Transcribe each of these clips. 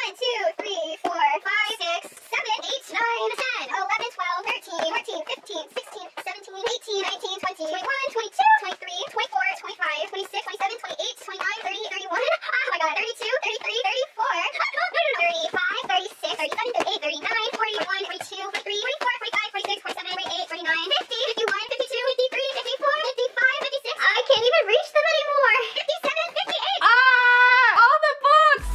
1, 2, 3, 4, 5, 6, 7, 8, 9, 10, 11, 12, 13, 14, 15, 16, 17, 18, 19, 20, 21, 22, 23, 24, 25, 26, 27, 28, 29, 30, 31. Oh my god, 32, 33, 34, 35, 36, 37, 38, 39, 41, 42, 43, 44, 45, 46, 47, 48, 49, 50, 51, 52, 53, 54, 55, 56. I can't even reach them anymore. 57, 58. All the books!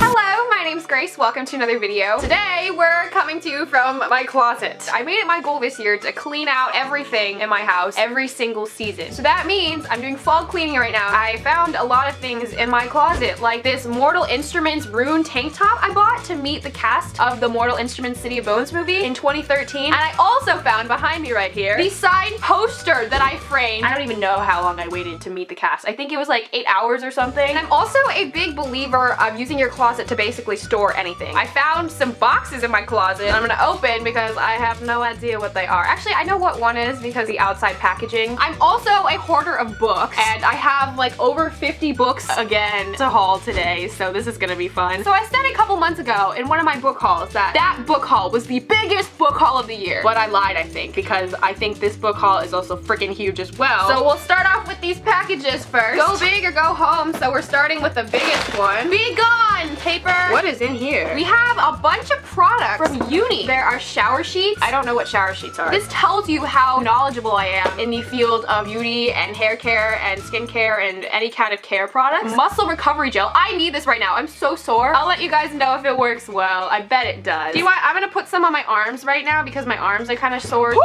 Hello, my name's Grace. Welcome to another video. Today, we're coming to you from my closet. I made it my goal this year to clean out everything in my house every single season. So that means I'm doing fall cleaning right now. I found a lot of things in my closet, like this Mortal Instruments Rune tank top I bought to meet the cast of the Mortal Instruments City of Bones movie in 2013. And I also found behind me right here the signed poster that I framed. I don't even know how long I waited to meet the cast. I think it was like 8 hours or something. And I'm also a big believer of using your closet to basically store anything. I found some boxes in my closet I'm gonna open because I have no idea what they are. Actually, I know what one is because the outside packaging. I'm also a hoarder of books, and I have like over 50 books again to haul today, so this is gonna be fun. So I said a couple months ago in one of my book hauls that book haul was the biggest book haul of the year. But I lied, I think, because I think this book haul is also freaking huge as well. So we'll start off with these packages first. Go big or go home. So we're starting with the biggest one. Be gone, paper. What is in here? We have a bunch of products from Uni. There are shower sheets. I don't know what shower sheets are. This tells you how knowledgeable I am in the field of beauty and hair care and skincare and any kind of care products. Muscle recovery gel. I need this right now. I'm so sore. I'll let you guys know if it works well. I bet it does. Do you want? I'm gonna put some on my arms right now because my arms are kind of sore. This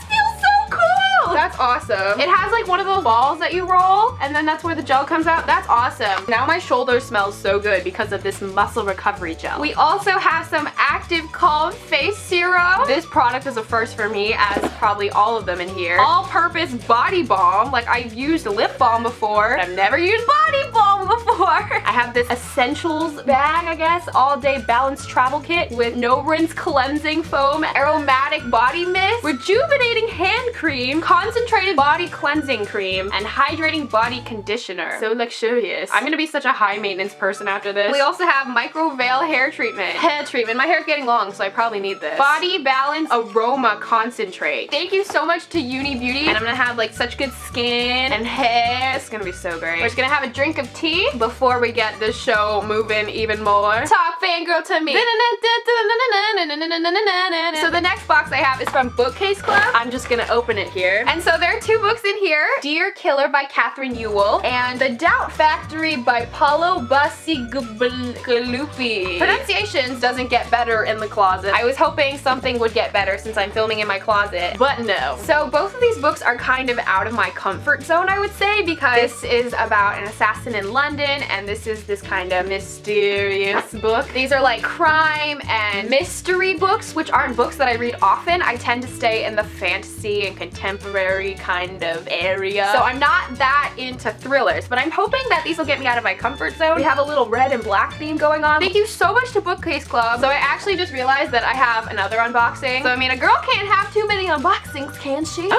feels so cool! That's awesome. It has like one of those balls that you roll, and then that's where the gel comes out. That's awesome. Now my shoulder smells so good because of this muscle recovery gel. We also have some Active Calm Face Serum. This product is a first for me, as probably all of them in here. All-purpose body balm. Like, I've used lip balm before, but I've never used body balm before. I have this essentials bag, I guess, all-day balanced travel kit with no rinse cleansing foam, aromatic body mist, rejuvenating hand cream, concentrated body cleansing cream, and hydrating body conditioner. So luxurious. I'm gonna be such a high maintenance person after this. We also have micro veil hair treatment. My hair's getting long, so I probably need this. Body Balance Aroma Concentrate. Thank you so much to Uni Beauty, and I'm gonna have like such good skin and hair. It's gonna be so great. We're just gonna have a drink of tea before we get this show moving even more. Talk fangirl to me. So the next box I have is from Bookcase Club. I'm just gonna open it here. And so there are two books in here. Dear Killer by Catherine Ewell and The Doubt Factory by Paulo Bacigalupi. Pronunciations doesn't get better in the closet. I was hoping something would get better since I'm filming in my closet, but no. So both of these books are kind of out of my comfort zone, I would say, because this is about an assassin in London, and this is this kind of mysterious book. These are like crime and mystery books, which aren't books that I read often. I tend to stay in the fantasy and contemporary kind of area. So I'm not that into thrillers, but I'm hoping that these will get me out of my comfort zone. We have a little red and black theme going on. Thank you so much to Bookcase Club. So I actually just realized that I have another unboxing. So I mean, a girl can't have too many unboxings, can she?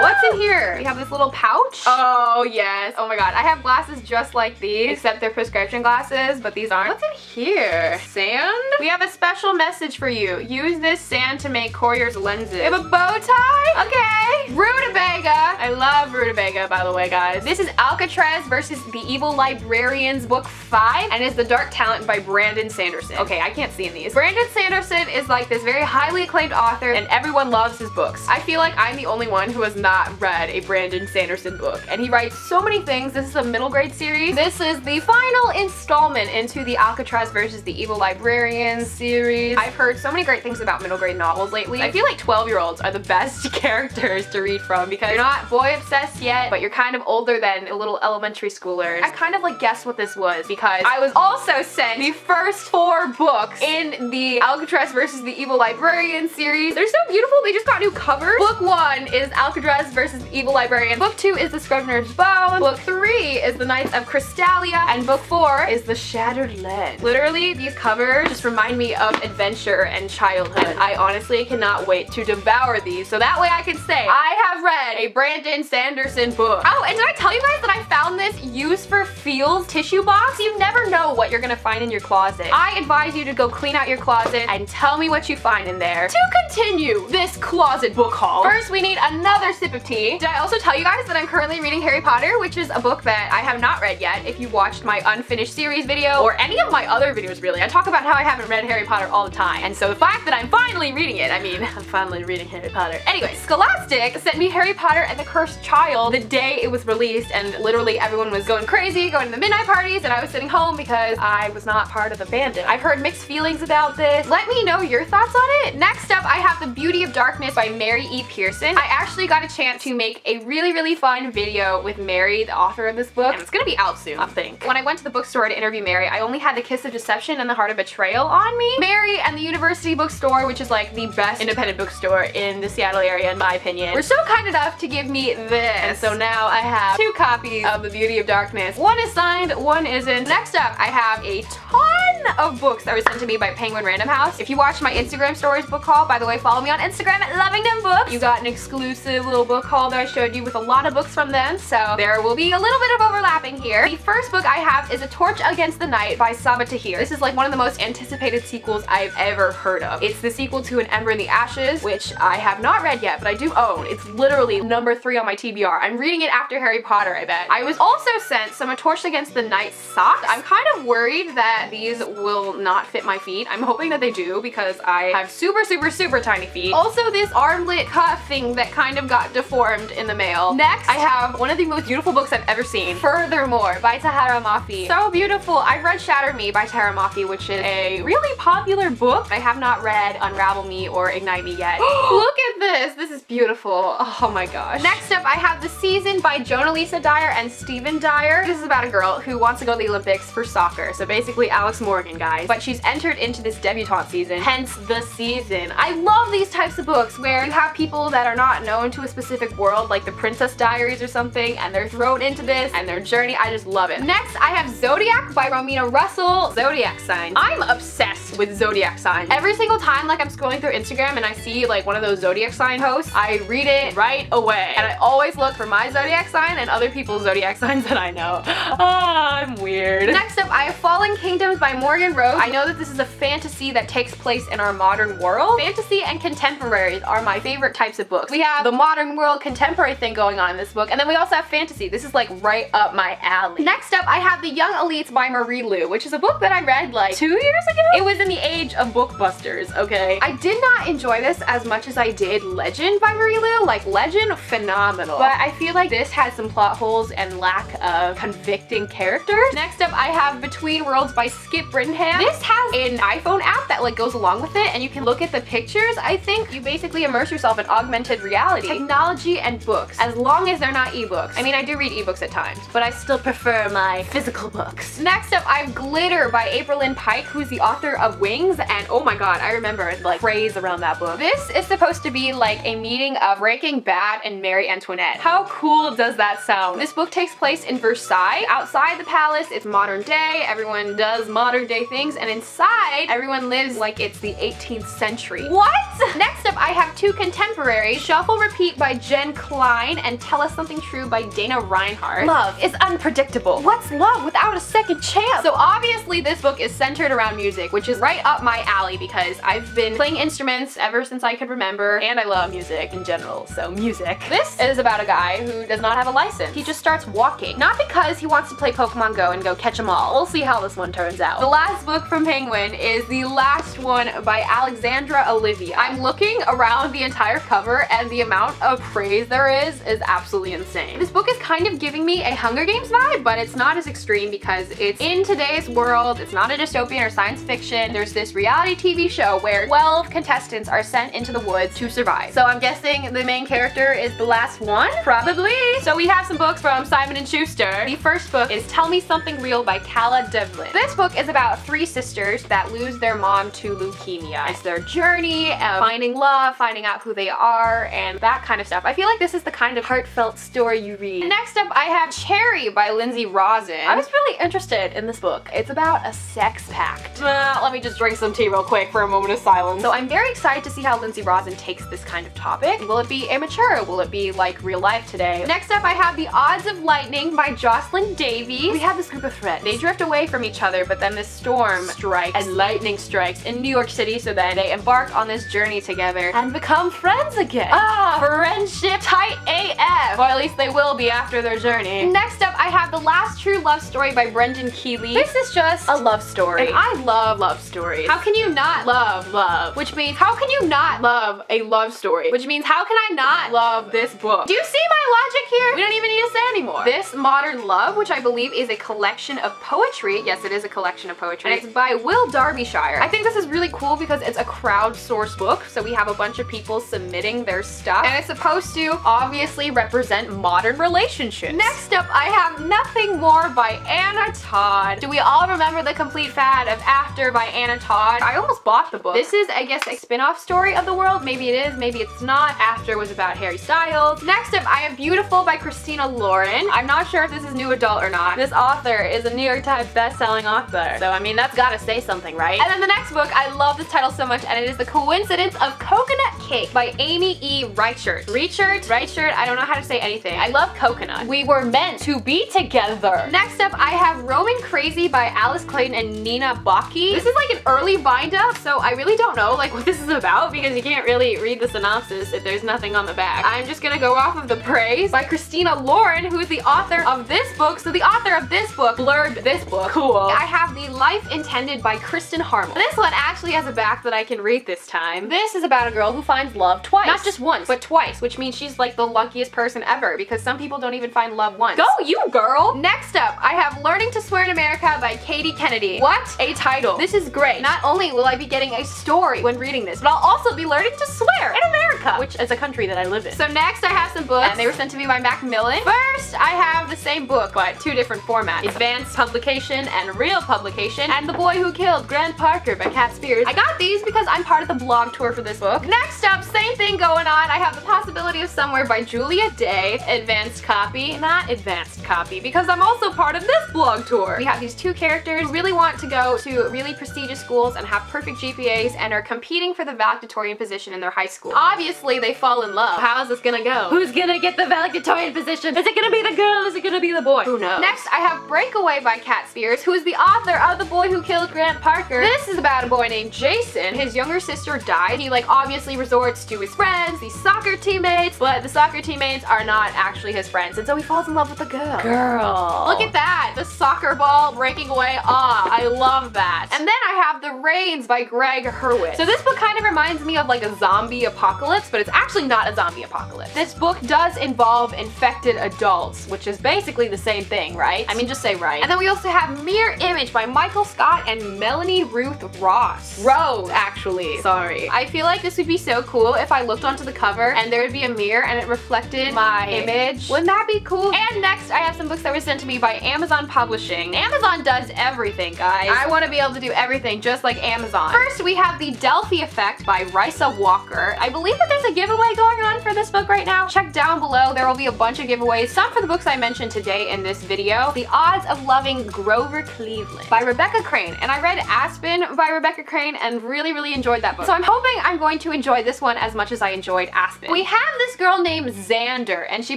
What's in here? We have this little pouch. Oh yes. Oh my god. I have glasses just like these, except they're prescription glasses, but these aren't. What's in here? Sand? We have a special message for you. Use this sand to make Coyer's lenses. We have a bow tie? Okay. Rutabaga. I love rutabaga, by the way, guys. This is Alcatraz versus the Evil Librarians, book 5, and is The Dark Talent by Brandon Sanderson. Okay, I can't see in these. Brandon Sanderson is like this very highly acclaimed author, and everyone loves his books. I feel like I'm the only one who has not read a Brandon Sanderson book, and he writes so many things. This is a middle grade series. This is the final installment into the Alcatraz versus the Evil Librarians series. I've heard so many great things about middle grade novels lately. I feel like 12-year-olds are the best characters to read from because you're not boy obsessed yet, but you're kind of older than a little elementary schoolers. I kind of like guessed what this was because I was also sent the first 4 books in the Alcatraz versus the Evil Librarian series. They're so beautiful. They just got new covers. Book 1 is Alcatraz versus the Evil Librarian. Book 2 is The Scrivener's Bone. Book 3 is The Knights of Crystalia. And book 4 is The Shattered Lens. Literally, these covers just remind me of adventure and childhood. I honestly cannot wait to devour these so that way I can say I have read a Brandon Sanderson book. Oh, and did I tell you guys that I found this Use for Feels tissue box? You never know what you're gonna find in your closet. I advise you to go clean out your closet and tell me what you find in there. To continue this closet book haul, first we need another sip of tea. Did I also tell you guys that I'm currently reading Harry Potter, which is a book that I have not read yet. If you watched my unfinished series video or any of my other videos really, I talk about how I haven't read Harry Potter all the time. And so the fact that I'm finally reading it, I mean, I'm finally reading Harry Potter. Anyway, Scholastic sent me Harry Potter and the Cursed Child the day it was released, and literally everyone was going crazy, going to the midnight parties, and I was sitting home because I was not part of the fandom. I've heard mixed feelings about this. Let me know your thoughts on it. Next up, I have The Beauty of Darkness by Mary E. Pearson. I actually got a chance to make a really fun video with Mary, the author of this book, and it's gonna be out soon, I think. When I went to the bookstore to interview Mary, I only had The Kiss of Deception and The Heart of Betrayal on me. Mary and the University Bookstore, which is like the best independent bookstore in the Seattle area in my opinion, were so kind enough to give me this. And so now I have 2 copies of The Beauty of Darkness. One is signed, one isn't. Next up, I have a ton of books that were sent to me by Penguin Random House. If you watched my Instagram stories book haul, by the way, follow me on Instagram at LovingThemBooks. You got an exclusive little book haul that I showed you with a lot of books from them, so there will be a little bit of overlapping here. The first book I have is A Torch Against the Night by Sabaa Tahir. This is like one of the most anticipated sequels I've ever heard of. It's the sequel to An Ember in the Ashes, which I have not read yet, but I do own. It's literally number 3 on my TBR. I'm reading it after Harry Potter, I bet. I was also sent some A Torch Against the Night socks. I'm kind of worried that these will not fit my feet. I'm hoping that they do because I have super tiny feet. Also, this armlet cuff thing that kind of got deformed in the mail. Next, I have one of the most beautiful books I've ever seen, Furthermore by Tahereh Mafi. So beautiful. I've read Shatter Me by Tahereh Mafi, which is a really popular book. I have not read Unravel Me or Ignite Me yet. Look at this. This is beautiful. Oh my gosh. Next up, I have The Season by Jonalisa Dyer and Stephen Dyer. This is about a girl who wants to go to the Olympics for soccer. So basically Alex Morgan, guys. But she's entered into this debutante season, hence The Season. I love these types of books where you have people that are not known to a specific world, like the Princess Diaries or something, and they're thrown into this and their journey. I just love it. Next, I have Zodiac by Romina Russell. Zodiac signs. I'm obsessed with zodiac signs. Every single time like I'm scrolling through Instagram and I see like one of those zodiac sign posts, I read it right away. And I always look for my zodiac sign and other people's zodiac signs that I know. I'm weird. Next up, I have Fallen Kingdoms by Morgan Rose. I know that this is a fantasy that takes place in our modern world. Fantasy and contemporaries are my favorite types of books. We have the modern world contemporary thing going on in this book, and then we also have fantasy. This is like right up my alley. Next up, I have The Young Elites by Marie Lu, which is a book that I read like 2 years ago. It was in the age of bookbusters, okay? I did not enjoy this as much as I did Legend by Marie Lu. Like Legend, phenomenal. But I feel like this has some plot holes and lack of convicting characters. Next up, I have Between Worlds by Skip Brittenham. This has an iPhone app that like goes along with it, and you can look at the pictures. I think you basically immerse yourself in augmented reality, technology, and books, as long as they're not ebooks. I mean, I do read ebooks at times, but I still prefer my physical books. Next up, I have Glitter by April Lynn Pike, who's the author of Wings, and oh my god, I remember like praise around that book. This is supposed to be like a meeting of Breaking Bad and Marie Antoinette. How cool does that sound? This book takes place in Versailles. Outside the palace, it's modern day. Everyone does modern day things, and inside, everyone lives like it's the 18th century. What? Next up, I have 2 contemporaries, Shuffle Repeat by Jen Klein and Tell Us Something True by Dana Reinhardt. Love is unpredictable. What's love without a second chance? So obviously this book is centered around music, which is right up my alley because I've been playing instruments ever since I could remember, and I love music in general, so music. This is about a guy who does not have a license. He just starts walking. Not because he wants to play Pokemon Go and go catch them all. We'll see how this one turns out. The last book from Penguin is The Last One by Alexandra Olivia. I'm looking around the entire cover and the amount of praise there is absolutely insane. This book is kind of giving me a Hunger Games vibe, but it's not as extreme because it's in today's world. It's not a dystopian or science fiction. There's this reality TV show where 12 contestants are sent into the woods to survive. So I'm guessing the main character is the last one? Probably. So we have some books from Simon & Schuster. The first book is Tell Me Something Something Real by Kala Devlin. This book is about three sisters that lose their mom to leukemia. It's their journey of finding love, finding out who they are, and that kind of stuff. I feel like this is the kind of heartfelt story you read. Next up, I have Cherry by Lindsay Rosin. I was really interested in this book. It's about a sex pact. Let me just drink some tea real quick for a moment of silence. So I'm very excited to see how Lindsay Rosin takes this kind of topic. Will it be immature? Will it be like real life today? Next up, I have The Odds of Lightning by Jocelyn Davies. We have this group of friends. They drift away from each other, but then this storm strikes and lightning strikes in New York City, so then they embark on this journey together and become friends again. Friendship tight AF. Or at least they will be after their journey. Next up, I have The Last True Love Story by Brendan Keeley. This is just a love story. And I love love stories. How can you not love love? Which means, how can you not love a love story? Which means, how can I not love this book? Do you see my logic here? We don't even need to say anymore. This Modern Love, which I believe is a collection of poetry. Yes, it is a collection of poetry. And it's by Will Derbyshire. I think this is really cool because it's a crowdsourced book. So we have a bunch of people submitting their stuff. And it's supposed to obviously represent modern relationships. Next up, I have Nothing More by Anna Todd. Do we all remember the complete fad of After by Anna Todd? I almost bought the book. This is, I guess, a spin-off story of the world. Maybe it is, maybe it's not. After was about Harry Styles. Next up, I have Beautiful by Christina Lauren. I'm not sure if this is new adult or not. This author is a New York Times best-selling author. So, I mean, that's gotta say something, right? And then the next book, I love this title so much, and it is The Coincidence of Coconut Cake by Amy E. Reichert. Reichert, I don't know how to say anything. I love coconut. We were meant to be together. Next up, I have Rowan Crazy by Alice Clayton and Nina Bocchi. This is like an early bind-up, so I really don't know like what this is about because you can't really read the synopsis if there's nothing on the back. I'm just gonna go off of the praise by Christina Lauren, who is the author of this book. So the author of this book blurbed this book. Cool. I have The Life Intended by Kristen Harmel. This one actually has a back that I can read this time. This is about a girl who finds love twice. Not just once, but twice, which means she's like the luckiest person ever because some people don't even find love once. Go you, girl! Next up, I have Learning to Swear in America by Katie Kennedy. What a title. This is great. Not only will I be getting a story when reading this, but I'll also be learning to swear in America, which is a country that I live in. So next I have some books, and they were sent to me by Macmillan. First, I have the same book, but two different formats. Advanced publication and real publication, and The Boy Who Killed Grant Parker by Cat Spears. I got these because I'm part of the blog tour for this book. Next up, same thing going on. I have The Possibility of Somewhere by Julia Day. Advanced copy, not advanced copy, because I'm also part of this blog tour. We have these two characters who really want to go to really prestigious schools and have perfect GPAs and are competing for the valedictorian position in their high school. Obviously, they fall in love. How is this gonna go? Who's gonna get the valedictorian position? Is it gonna be the girl? Is it gonna be the boy? Who knows? Next, I have Breakaway by Cat Spears, who is the author of The Boy Who Killed Grant Parker. This is about a boy named Jason. His younger sister died. He like obviously resorts to his friends, these soccer teammates, but the soccer teammates are not actually his friends, and so he falls in love with a girl. Look at that! The soccer ball breaking away. I love that. And then I have The Reins by Greg Hurwitz. So this book kind of reminds me of like a zombie apocalypse, but it's actually not a zombie apocalypse. This book does involve infected adults, which is basically the same thing, right? I mean, just say right. And then we also have Mirror Image by Michael Scott and Melanie Ruth Ross. Rose, actually. Sorry. I feel like this would be so cool if I looked onto the cover and there would be a mirror and it reflected my image. Wouldn't that be cool? And next, I have some books that were sent to me by Amazon Publishing. Amazon does everything, guys. I want to be able to do everything just like Amazon. First, we have The Delfy Effect by Risa Walker. I believe that there's a giveaway going on for this book right now. Check down below. There will be a bunch of giveaways. Some for the books I mentioned today in this video. The Odds of Loving Grover Cleveland by Rebecca Crane. And I read Aspen by Rebecca Crane and really enjoyed that book. So I'm hoping I'm going to enjoy this one as much as I enjoyed Aspen. We have this girl named Xander, and she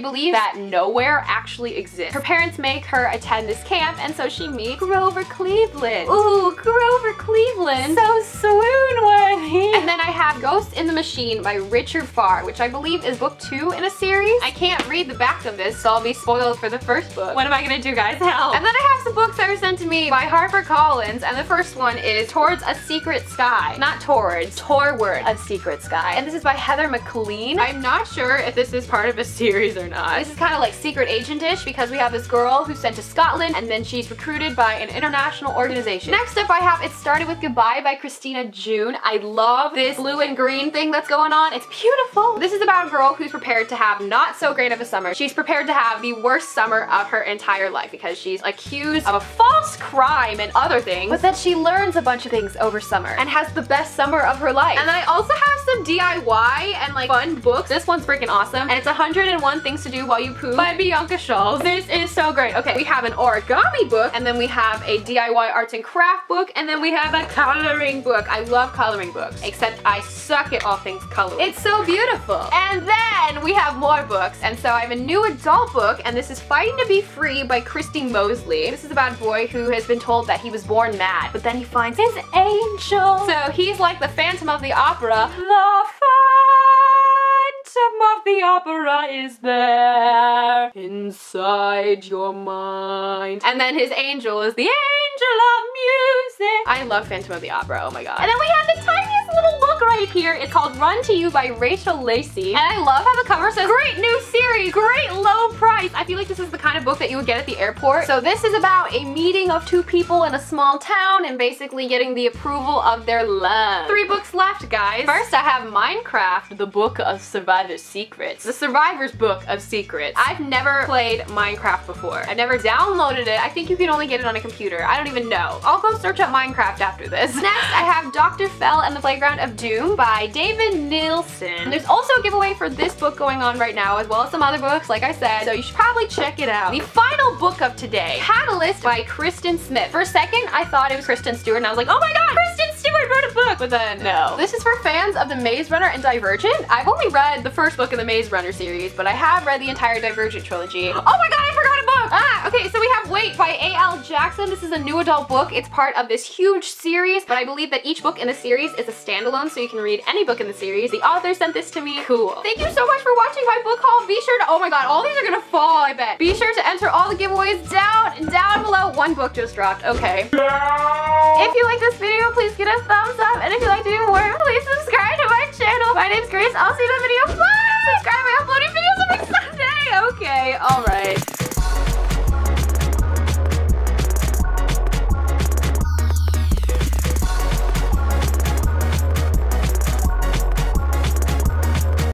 believes that nowhere actually exists. Her parents make her attend this camp, and so she meets Grover Cleveland. Ooh, Grover Cleveland. So swoon-worthy. And then I have Ghost in the Machine by Richard Farr, which I believe is book 2 in a series. I can't read the back of this, so I'll be spoiled for the first book. What am I gonna do, guys? Help. And then I have some books that were sent to me by HarperCollins, and the first one is Towards a Secret Sky. Not towards, toward a secret sky. And this is by Heather McLean. I'm not sure if this is part of a series or not. This is kind of like secret agent-ish because we have this girl who's sent to Scotland and then she's recruited by an international organization. Next up I have It Started With Goodbye by Christina June. I love this blue and green thing that's going on. It's beautiful. This is about a girl who's prepared to have not so great of a summer. She's prepared to have the worst summer of her entire life because she's she's accused of a false crime and other things, but that she learns a bunch of things over summer and has the best summer of her life. And then I also have some DIY and like fun books. This one's freaking awesome, and it's 101 Things to Do While You Poo by Bianca Schulz. This is so great. Okay, we have an origami book, and then we have a DIY arts and craft book, and then we have a coloring book. I love coloring books, except I suck at all things coloring. It's so beautiful. And then we have more books, and so I have a new adult book, and this is Fighting to Be Free by Christine Mosley. This is about a boy who has been told that he was born mad, but then he finds his angel. So he's like the Phantom of the Opera. The Phantom of the Opera is there inside your mind. And then his angel is the angel of music. I love Phantom of the Opera, oh my god. And then we have the tiniest little book right here. It's called Run to You by Rachel Lacey. And I love how the cover says, great new series, great low price. I feel like this is the kind of book that you would get at the airport. So this is about a meeting of two people in a small town and basically getting the approval of their love. 3 books left, guys. First, I have Minecraft, the Book of Survivor's Secrets. The Survivor's Book of Secrets. I've never played Minecraft before. I've never downloaded it. I think you can only get it on a computer. I don't even know. I'll go search up Minecraft after this. Next, I have Dr. Fell and the Playground of Doom by David Nilsson. There's also a giveaway for this book going on right now, as well as some other books, like I said, so you should probably check it out. The final book of today, Catalyst by Kristen Smith. For a second, I thought it was Kristen Stewart, and I was like, oh my god, Kristen Stewart wrote a book! But then, no. This is for fans of The Maze Runner and Divergent. I've only read the first book in the Maze Runner series, but I have read the entire Divergent trilogy. Oh my god, I forgot a book! Okay, so we have Wait by A.L. Jackson. This is a new adult book. It's part of this huge series, but I believe that each book in the series is a standalone, so you can read any book in the series. The author sent this to me. Cool. Thank you so much for watching my book haul. Be sure to, oh my god, all these are gonna fall, I bet. Be sure to enter all the giveaways down below. One book just dropped, okay. If you like this video, please give it a thumbs up, and if you'd like to do more, please subscribe to my channel. My name's Grace. I'll see you in the video. Bye! Subscribe, I'm uploading videos.